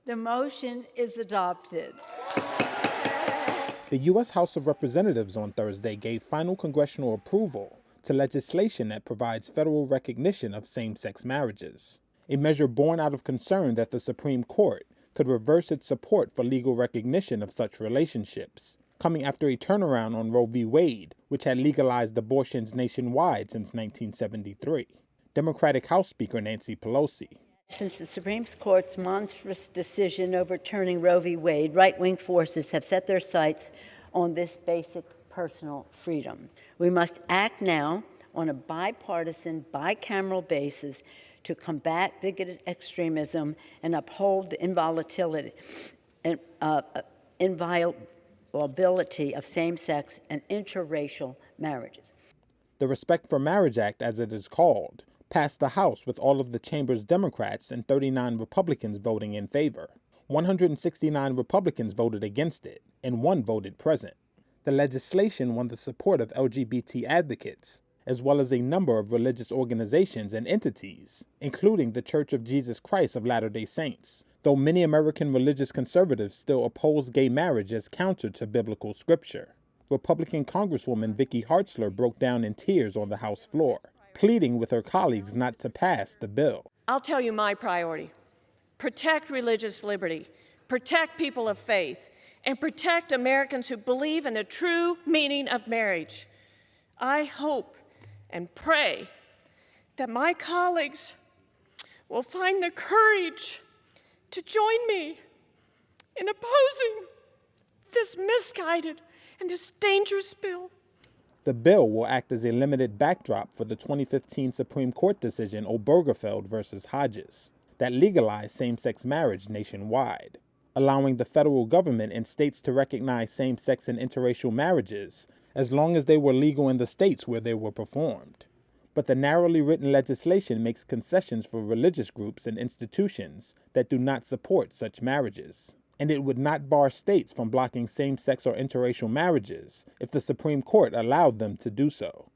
The motion is adopted. The U.S. House of Representatives on Thursday gave final congressional approval to legislation that provides federal recognition of same-sex marriages, a measure born out of concern that the Supreme Court could reverse its support for legal recognition of such relationships, coming after a turnaround on Roe v. Wade, which had legalized abortions nationwide since 1973. Democratic House Speaker Nancy Pelosi. Since the Supreme Court's monstrous decision overturning Roe v. Wade, right-wing forces have set their sights on this basic personal freedom. We must act now on a bipartisan, bicameral basis to combat bigoted extremism and uphold the inviolability of same-sex and interracial marriages. The Respect for Marriage Act, as it is called, passed the House with all of the chamber's Democrats and 39 Republicans voting in favor. 169 Republicans voted against it, and 1 voted present. The legislation won the support of LGBT advocates, as well as a number of religious organizations and entities, including the Church of Jesus Christ of Latter-day Saints, though many American religious conservatives still oppose gay marriage as counter to biblical scripture. Republican Congresswoman Vicky Hartzler broke down in tears on the House floor, pleading with her colleagues not to pass the bill. I'll tell you my priority. Protect religious liberty, protect people of faith, and protect Americans who believe in the true meaning of marriage. I hope and pray that my colleagues will find the courage to join me in opposing this misguided and this dangerous bill. The bill will act as a limited backdrop for the 2015 Supreme Court decision Obergefell versus Hodges that legalized same-sex marriage nationwide, allowing the federal government and states to recognize same-sex and interracial marriages as long as they were legal in the states where they were performed. But the narrowly written legislation makes concessions for religious groups and institutions that do not support such marriages. And it would not bar states from blocking same-sex or interracial marriages if the Supreme Court allowed them to do so.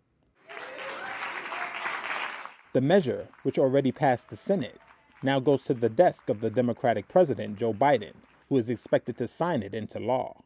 The measure, which already passed the Senate, now goes to the desk of the Democratic President Joe Biden, who is expected to sign it into law.